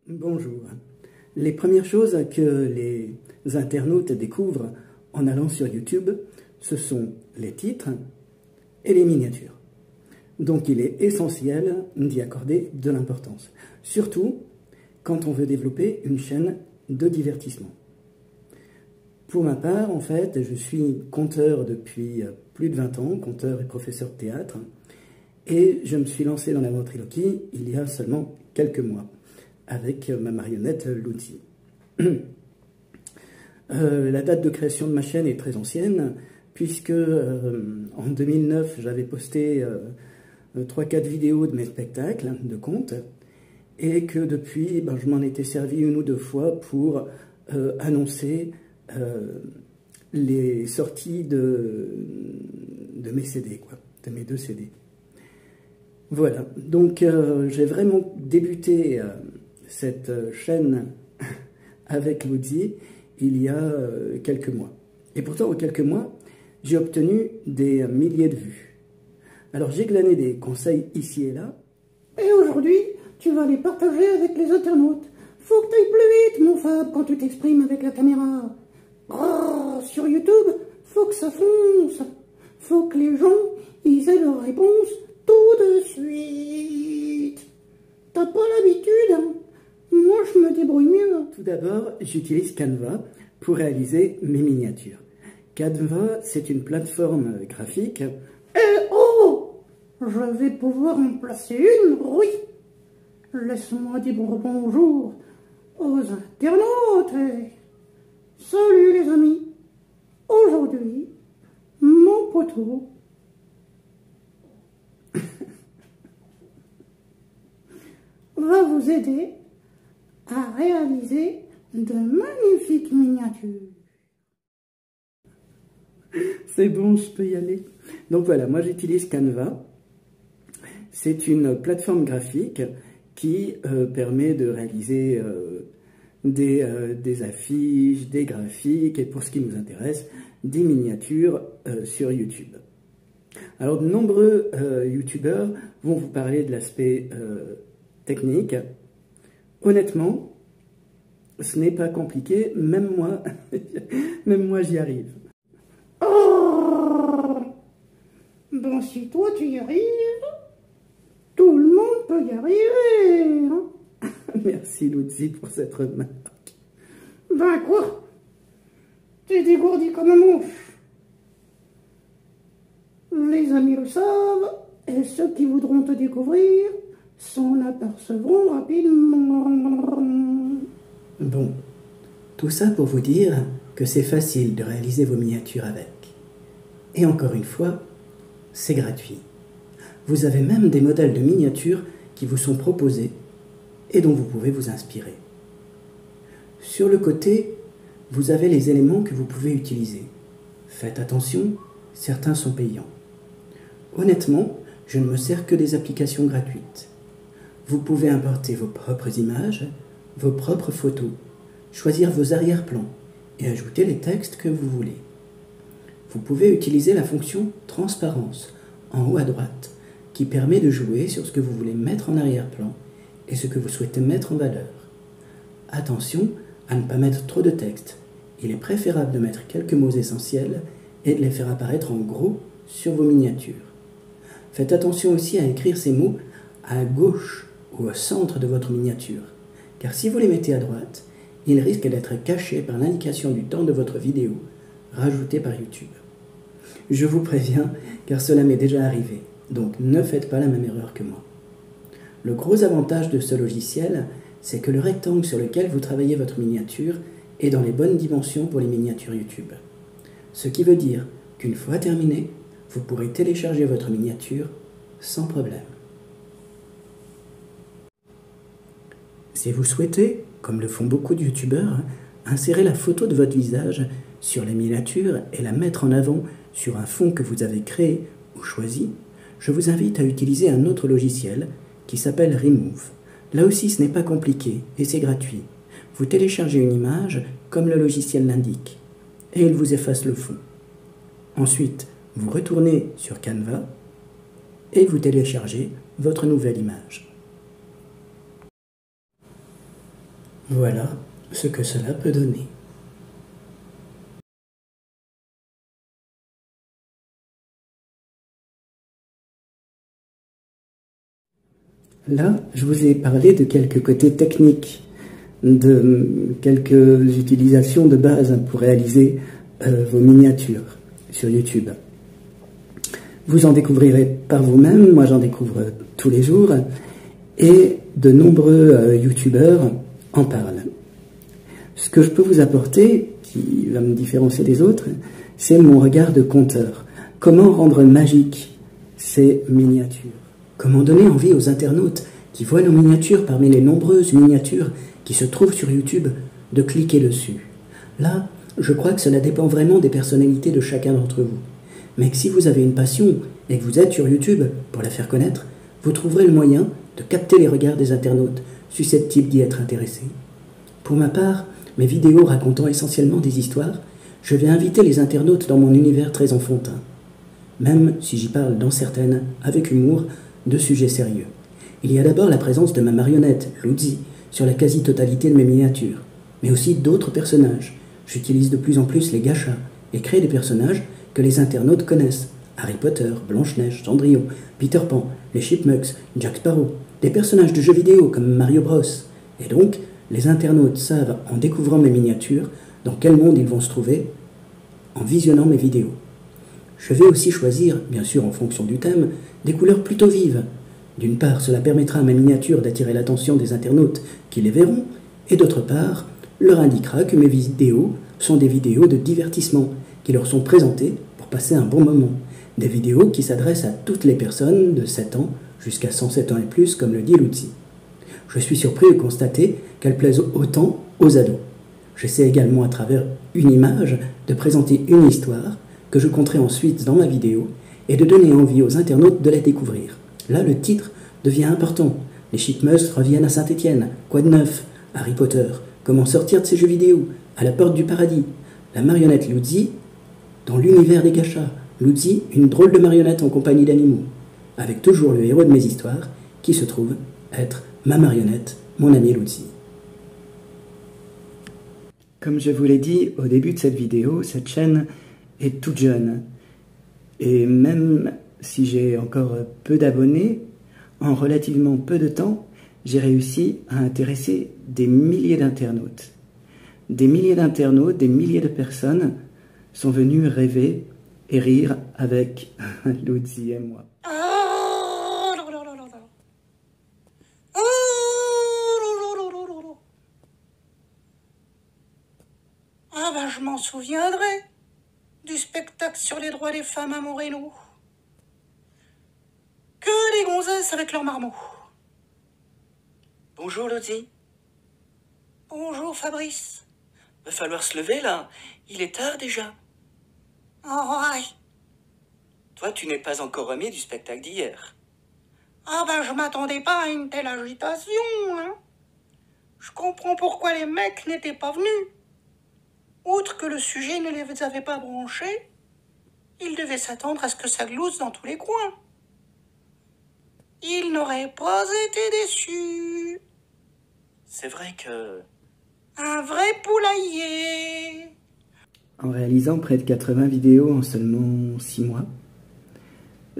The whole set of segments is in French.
Bonjour. Les premières choses que les internautes découvrent en allant sur YouTube, ce sont les titres et les miniatures. Donc il est essentiel d'y accorder de l'importance, surtout quand on veut développer une chaîne de divertissement. Pour ma part, en fait, je suis conteur depuis plus de 20 ans, conteur et professeur de théâtre, et je me suis lancé dans la ventriloquie il y a seulement quelques mois, avec ma marionnette Luzi. La date de création de ma chaîne est très ancienne, puisque en 2009, j'avais posté 3-4 vidéos de mes spectacles de contes, et que depuis, je m'en étais servi une ou deux fois pour annoncer les sorties de mes CD, de mes 2 CD. Voilà, donc j'ai vraiment débuté cette chaîne avec Luzi il y a quelques mois. Et pourtant, en quelques mois, j'ai obtenu des milliers de vues. Alors j'ai glané des conseils ici et là. Et aujourd'hui, tu vas les partager avec les internautes. Faut que t'ailles plus vite, mon Fab, quand tu t'exprimes avec la caméra. Oh, sur YouTube, faut que ça fonce. Faut que les gens, ils aient leur réponse tout de suite. T'as pas l'habitude, hein? Moi, je me débrouille mieux. Tout d'abord, j'utilise Canva pour réaliser mes miniatures. Canva, c'est une plateforme graphique. Eh oh! Je vais pouvoir en placer une, oui. Laisse-moi dire bonjour aux internautes. Salut les amis. Aujourd'hui, mon poteau va vous aider à réaliser de magnifiques miniatures. C'est bon, je peux y aller. Donc voilà, moi j'utilise Canva. C'est une plateforme graphique qui permet de réaliser des affiches, des graphiques et pour ce qui nous intéresse, des miniatures sur YouTube. Alors de nombreux YouTubeurs vont vous parler de l'aspect technique. Honnêtement, ce n'est pas compliqué, même moi j'y arrive. Oh, bon, si toi tu y arrives, tout le monde peut y arriver, hein? Merci Luzi pour cette remarque. Ben quoi? T'es dégourdi comme un mouche. Les amis le savent, et ceux qui voudront te découvrir s'en apercevront rapidement. Bon, tout ça pour vous dire que c'est facile de réaliser vos miniatures avec. Et encore une fois, c'est gratuit. Vous avez même des modèles de miniatures qui vous sont proposés et dont vous pouvez vous inspirer. Sur le côté, vous avez les éléments que vous pouvez utiliser. Faites attention, certains sont payants. Honnêtement, je ne me sers que des applications gratuites. Vous pouvez importer vos propres images, vos propres photos, choisir vos arrière-plans et ajouter les textes que vous voulez. Vous pouvez utiliser la fonction transparence en haut à droite qui permet de jouer sur ce que vous voulez mettre en arrière-plan et ce que vous souhaitez mettre en valeur. Attention à ne pas mettre trop de texte. Il est préférable de mettre quelques mots essentiels et de les faire apparaître en gros sur vos miniatures. Faites attention aussi à écrire ces mots à gauche ou au centre de votre miniature, car si vous les mettez à droite, ils risquent d'être cachés par l'indication du temps de votre vidéo, rajoutée par YouTube. Je vous préviens, car cela m'est déjà arrivé, donc ne faites pas la même erreur que moi. Le gros avantage de ce logiciel, c'est que le rectangle sur lequel vous travaillez votre miniature est dans les bonnes dimensions pour les miniatures YouTube. Ce qui veut dire qu'une fois terminé, vous pourrez télécharger votre miniature sans problème. Si vous souhaitez, comme le font beaucoup de youtubeurs, insérer la photo de votre visage sur la miniature et la mettre en avant sur un fond que vous avez créé ou choisi, je vous invite à utiliser un autre logiciel qui s'appelle Remove. Là aussi, ce n'est pas compliqué et c'est gratuit. Vous téléchargez une image comme le logiciel l'indique et il vous efface le fond. Ensuite, vous retournez sur Canva et vous téléchargez votre nouvelle image. Voilà ce que cela peut donner. Là, je vous ai parlé de quelques côtés techniques, de quelques utilisations de base pour réaliser vos miniatures sur YouTube. Vous en découvrirez par vous-même, moi j'en découvre tous les jours, et de nombreux YouTubeurs en parlent. Ce que je peux vous apporter, qui va me différencier des autres, c'est mon regard de conteur. Comment rendre magique ces miniatures? Comment donner envie aux internautes qui voient nos miniatures parmi les nombreuses miniatures qui se trouvent sur YouTube de cliquer dessus? Là, je crois que cela dépend vraiment des personnalités de chacun d'entre vous. Mais que si vous avez une passion et que vous êtes sur YouTube pour la faire connaître, vous trouverez le moyen de capter les regards des internautes susceptibles d'y être intéressés. Pour ma part, mes vidéos racontant essentiellement des histoires, je vais inviter les internautes dans mon univers très enfantin, même si j'y parle dans certaines, avec humour, de sujets sérieux. Il y a d'abord la présence de ma marionnette, Luzi, sur la quasi-totalité de mes miniatures, mais aussi d'autres personnages. J'utilise de plus en plus les gachas et crée des personnages que les internautes connaissent. Harry Potter, Blanche-Neige, Cendrillon, Peter Pan, les Chipmunks, Jack Sparrow, des personnages de jeux vidéo comme Mario Bros. Et donc, les internautes savent, en découvrant mes miniatures, dans quel monde ils vont se trouver, en visionnant mes vidéos. Je vais aussi choisir, bien sûr en fonction du thème, des couleurs plutôt vives. D'une part, cela permettra à mes miniatures d'attirer l'attention des internautes qui les verront, et d'autre part, leur indiquera que mes vidéos sont des vidéos de divertissement, qui leur sont présentées pour passer un bon moment. Des vidéos qui s'adressent à toutes les personnes de 7 ans jusqu'à 107 ans et plus, comme le dit Luzi. Je suis surpris de constater qu'elles plaisent autant aux ados. J'essaie également à travers une image de présenter une histoire que je compterai ensuite dans ma vidéo et de donner envie aux internautes de la découvrir. Là, le titre devient important. Les Chipmunks reviennent à Saint-Étienne. Quoi de neuf? Harry Potter. Comment sortir de ces jeux vidéo? À la porte du paradis. La marionnette Luzi dans l'univers des gachas. Luzi, une drôle de marionnette en compagnie d'animaux. Avec toujours le héros de mes histoires qui se trouve être ma marionnette, mon ami Luzi. Comme je vous l'ai dit au début de cette vidéo, cette chaîne est toute jeune. Et même si j'ai encore peu d'abonnés, en relativement peu de temps, j'ai réussi à intéresser des milliers d'internautes. Des milliers d'internautes, des milliers de personnes sont venus rêver et rire avec Luzi et moi. Ah ben je m'en souviendrai du spectacle sur les droits des femmes à Moreno. Que des gonzesses avec leurs marmots. Bonjour Luzi. Bonjour Fabrice. Va falloir se lever là, il est tard déjà. Oh ouais. Toi tu n'es pas encore remis du spectacle d'hier. Ah ben je m'attendais pas à une telle agitation, hein. Je comprends pourquoi les mecs n'étaient pas venus. Outre que le sujet ne les avait pas branchés, ils devaient s'attendre à ce que ça glousse dans tous les coins. Ils n'auraient pas été déçus. C'est vrai que... Un vrai poulailler. En réalisant près de 80 vidéos en seulement 6 mois,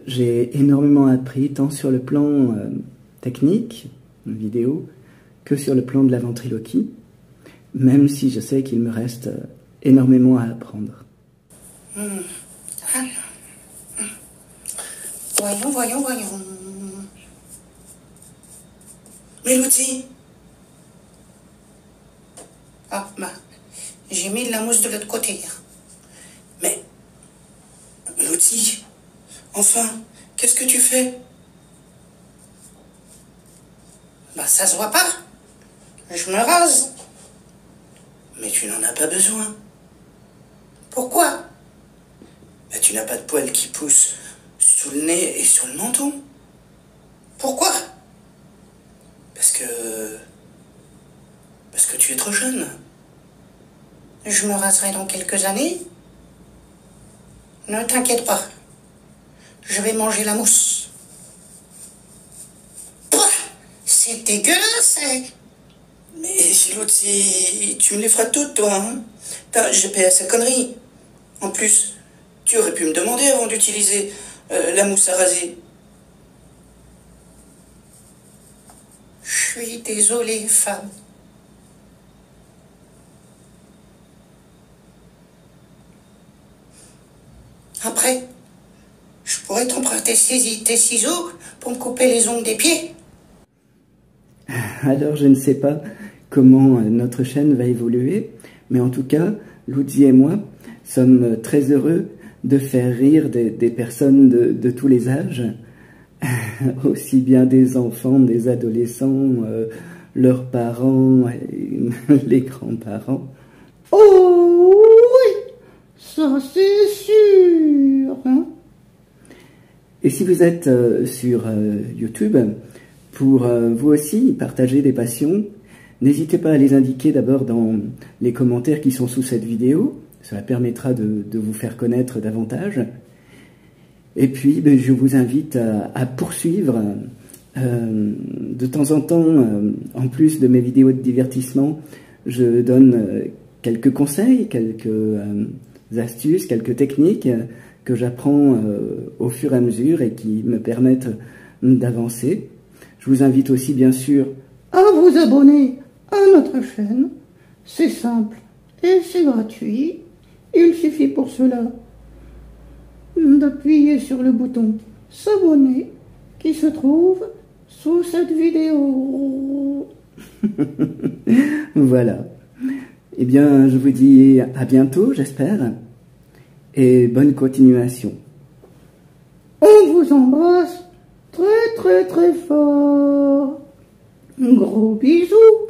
j'ai énormément appris tant sur le plan technique, vidéo, que sur le plan de la ventriloquie, même si je sais qu'il me reste énormément à apprendre. Voyons. Mais Luzi. Ah, bah, j'ai mis de la mousse de l'autre côté. Mais... Luzi, enfin, qu'est-ce que tu fais? Bah, ça se voit pas. Je me rase. Mais tu n'en as pas besoin. Pourquoi? Bah, tu n'as pas de poils qui poussent sous le nez et sur le menton. Pourquoi? Parce que tu es trop jeune. Je me raserai dans quelques années. Ne t'inquiète pas. Je vais manger la mousse. Pouah, c'est dégueulasse, hein. Mais Lotzi, tu me les feras toutes, toi, hein? J'ai payé à sa connerie. En plus, tu aurais pu me demander avant d'utiliser la mousse à raser. Je suis désolé, femme. Après, je pourrais t'emprunter tes ciseaux pour me couper les ongles des pieds. Alors, je ne sais pas comment notre chaîne va évoluer, mais en tout cas, Lutzi et moi sommes très heureux de faire rire des personnes de tous les âges, aussi bien des enfants, des adolescents, leurs parents, les grands-parents. Oh oui, ça c'est sûr, hein? Et si vous êtes sur YouTube, pour vous aussi partager des passions, n'hésitez pas à les indiquer d'abord dans les commentaires qui sont sous cette vidéo. Cela permettra de vous faire connaître davantage. Et puis, je vous invite à poursuivre de temps en temps, en plus de mes vidéos de divertissement, je donne quelques conseils, quelques astuces, quelques techniques que j'apprends au fur et à mesure et qui me permettent d'avancer. Je vous invite aussi, bien sûr, à vous abonner à notre chaîne. C'est simple et c'est gratuit. Il suffit pour cela d'appuyer sur le bouton s'abonner qui se trouve sous cette vidéo. Voilà. Eh bien, je vous dis à bientôt, j'espère, et bonne continuation. On vous embrasse très très très fort. Gros bisous.